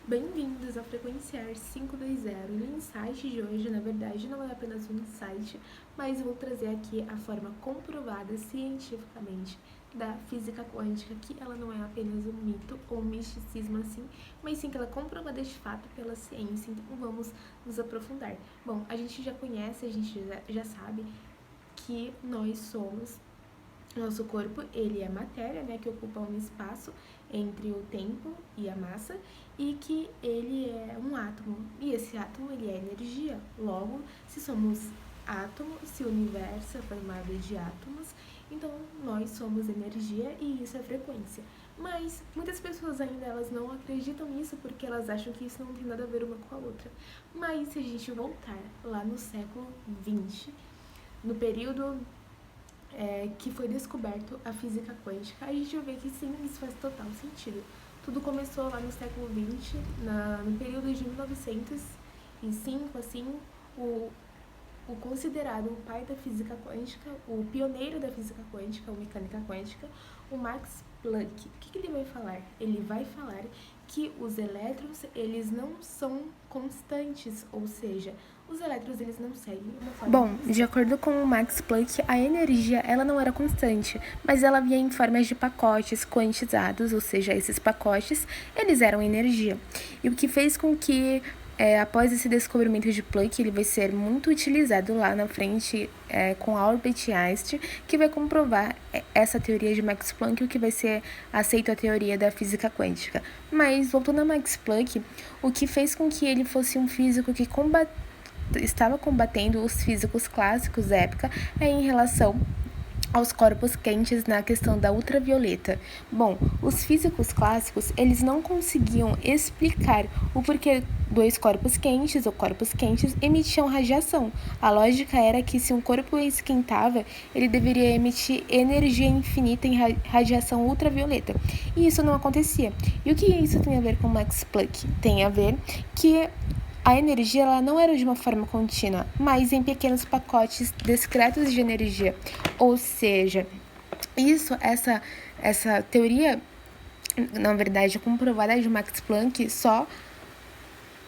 Bem-vindos ao Frequenciar 520. E no insight de hoje, na verdade, não é apenas um insight, mas vou trazer aqui a forma comprovada cientificamente da física quântica, que ela não é apenas um mito ou um misticismo assim, mas sim que ela é comprovada de fato pela ciência. Então vamos nos aprofundar. Bom, a gente já conhece, a gente já sabe que nós somos nosso corpo, ele é matéria, né, que ocupa um espaço entre o tempo e a massa, e que ele é um átomo. E esse átomo, ele é energia. Logo, se somos átomo, se o universo é formado de átomos, então nós somos energia e isso é frequência. Mas muitas pessoas ainda elas não acreditam nisso porque elas acham que isso não tem nada a ver uma com a outra. Mas se a gente voltar lá no século XX, no período que foi descoberto a física quântica, a gente vê que sim, isso faz total sentido. Tudo começou lá no século XX, no período de 1905, assim, o considerado o pai da física quântica, o pioneiro da física quântica, ou mecânica quântica, o Max Planck. O que ele vai falar? Ele vai falar que os elétrons, eles não são constantes, ou seja, os elétrons, eles não seguem uma forma constante. De acordo com o Max Planck, a energia, ela não era constante, mas ela vinha em formas de pacotes quantizados, ou seja, esses pacotes, eles eram energia. E o que fez com que após esse descobrimento de Planck, ele vai ser muito utilizado lá na frente com Albert Einstein, que vai comprovar essa teoria de Max Planck, o que vai ser aceito a teoria da física quântica. Mas, voltando a Max Planck, o que fez com que ele fosse um físico que estava combatendo os físicos clássicos da época em relação aos corpos quentes na questão da ultravioleta. Bom, os físicos clássicos, eles não conseguiam explicar o porquê dois corpos quentes ou corpos quentes emitiam radiação. A lógica era que se um corpo esquentava, ele deveria emitir energia infinita em radiação ultravioleta. E isso não acontecia. E o que isso tem a ver com Max Planck? Tem a ver que a energia ela não era de uma forma contínua, mas em pequenos pacotes discretos de energia. Ou seja, essa teoria, na verdade, comprovada de Max Planck, só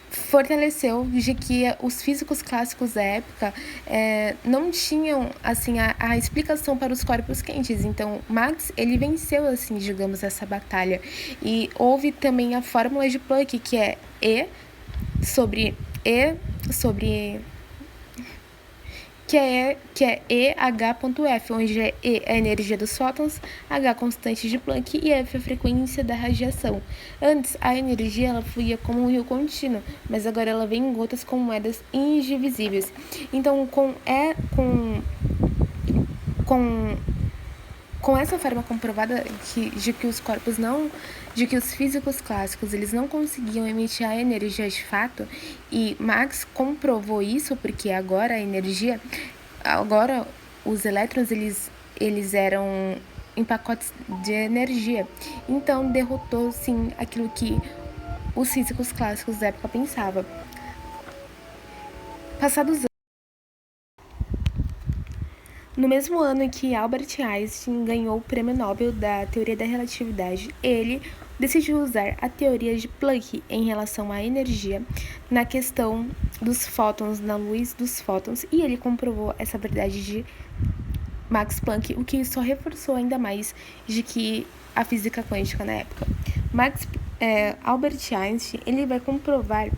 fortaleceu de que os físicos clássicos da época não tinham assim a explicação para os corpos quentes. Então Max ele venceu assim, digamos, essa batalha. E houve também a fórmula de Planck, que é E sobre que é EH.F, onde E é a energia dos fótons, H constante de Planck e F a frequência da radiação. Antes, a energia ela fluía como um rio contínuo, mas agora ela vem em gotas com moedas indivisíveis. Então, com essa forma comprovada de que os corpos de que os físicos clássicos eles não conseguiam emitir a energia de fato, e Max comprovou isso porque agora os elétrons eles eram em pacotes de energia. Então derrotou sim aquilo que os físicos clássicos da época pensavam. Passados no mesmo ano em que Albert Einstein ganhou o Prêmio Nobel da Teoria da Relatividade, ele decidiu usar a teoria de Planck em relação à energia na questão dos fótons, na luz dos fótons, e ele comprovou essa verdade de Max Planck, o que só reforçou ainda mais de que a física quântica na época. Albert Einstein ele vai comprovar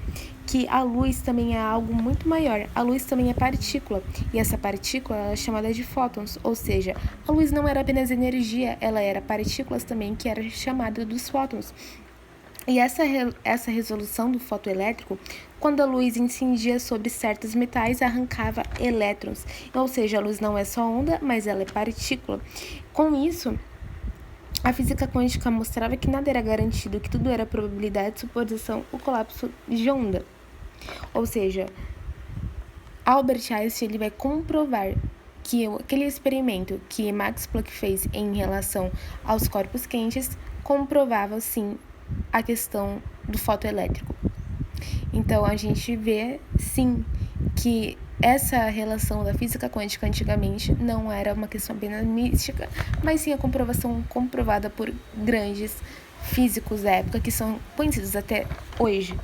que a luz também é algo muito maior. A luz também é partícula, e essa partícula é chamada de fótons, ou seja, a luz não era apenas energia, ela era partículas também, que era chamada dos fótons. E essa resolução do fotoelétrico, quando a luz incidia sobre certos metais, arrancava elétrons. Ou seja, a luz não é só onda, mas ela é partícula. Com isso, a física quântica mostrava que nada era garantido, que tudo era probabilidade, suposição, o colapso de onda. Ou seja, Albert Einstein ele vai comprovar que aquele experimento que Max Planck fez em relação aos corpos quentes comprovava, sim, a questão do fotoelétrico. Então, a gente vê, sim, que essa relação da física quântica antigamente não era uma questão apenas mística, mas sim a comprovação comprovada por grandes físicos da época que são conhecidos até hoje.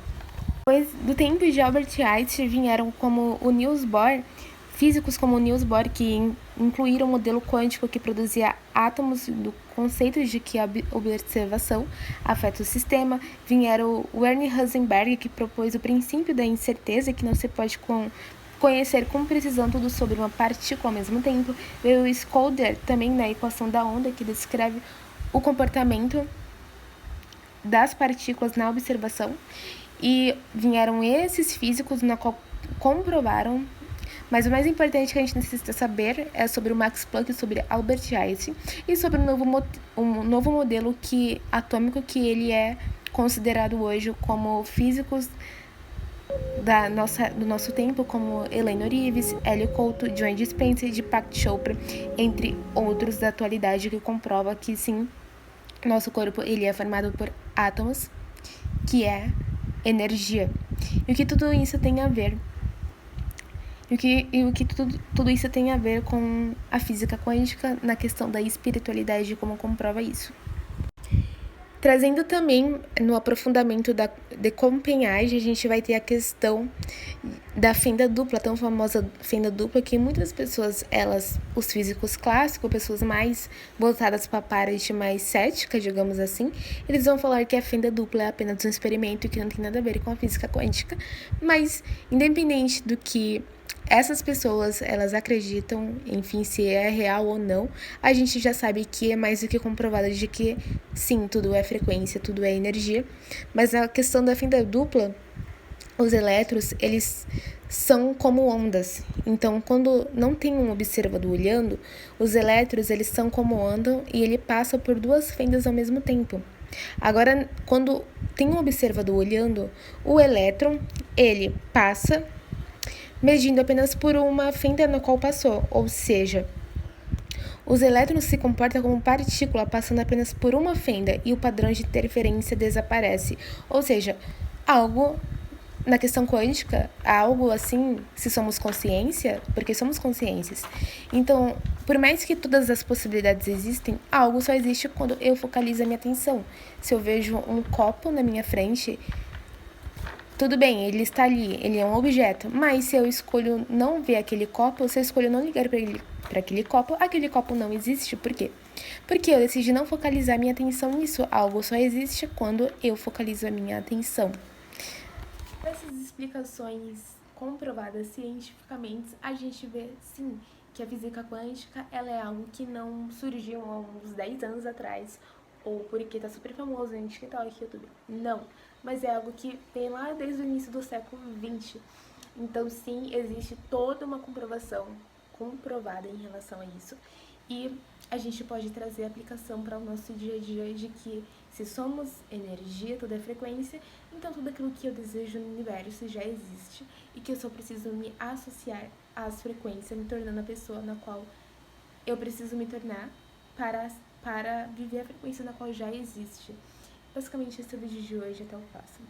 Depois do tempo de Albert Einstein vieram como o Niels Bohr, físicos como o Niels Bohr que incluíram o modelo quântico que produzia átomos do conceito de que a observação afeta o sistema. Vieram o Werner Heisenberg, que propôs o princípio da incerteza, que não se pode conhecer com precisão tudo sobre uma partícula ao mesmo tempo. Veio o Schrödinger, também na equação da onda, que descreve o comportamento das partículas na observação. E vieram esses físicos na qual comprovaram, mas o mais importante que a gente necessita saber é sobre o Max Planck, sobre Albert Einstein e sobre um novo modelo atômico que ele é considerado hoje como físicos do nosso tempo, como Elaine Orives, Hélio Couto, Joan Dispenza e Deepak Chopra, entre outros da atualidade, que comprova que sim, nosso corpo ele é formado por átomos, que é energia. E o que tudo isso tem a ver? Tudo isso tem a ver com a física quântica na questão da espiritualidade, como comprova isso. Trazendo também no aprofundamento de Copenhague, a gente vai ter a questão da fenda dupla, tão famosa fenda dupla, que muitas pessoas, os físicos clássicos, pessoas mais voltadas para a parte mais cética, digamos assim, eles vão falar que a fenda dupla é apenas um experimento e que não tem nada a ver com a física quântica, mas independente do que essas pessoas, elas acreditam, enfim, se é real ou não, a gente já sabe que é mais do que comprovado de que, sim, tudo é frequência, tudo é energia, mas a questão da fenda dupla, os elétrons, eles são como ondas. Então, quando não tem um observador olhando, os elétrons, eles são como onda e ele passa por duas fendas ao mesmo tempo. Agora, quando tem um observador olhando, o elétron, ele passa medindo apenas por uma fenda na qual passou, ou seja, os elétrons se comportam como partícula passando apenas por uma fenda e o padrão de interferência desaparece, ou seja, algo na questão quântica, algo assim, se somos consciência, porque somos consciências. Então, por mais que todas as possibilidades existem, algo só existe quando eu focalizo a minha atenção. Se eu vejo um copo na minha frente, tudo bem, ele está ali, ele é um objeto, mas se eu escolho não ver aquele copo, se eu escolho não ligar para aquele copo não existe. Por quê? Porque eu decidi não focalizar minha atenção nisso. Algo só existe quando eu focalizo a minha atenção. Essas explicações comprovadas cientificamente, a gente vê, sim, que a física quântica ela é algo que não surgiu há uns 10 anos atrás, ou porque tá super famoso em TikTok e YouTube. Não, mas é algo que vem lá desde o início do século XX. Então, sim, existe toda uma comprovação comprovada em relação a isso. E a gente pode trazer aplicação para o nosso dia a dia de que se somos energia, tudo é frequência, então tudo aquilo que eu desejo no universo já existe e que eu só preciso me associar às frequências, me tornando a pessoa na qual eu preciso me tornar para viver a frequência na qual já existe. Basicamente, esse é o vídeo de hoje. Até o próximo.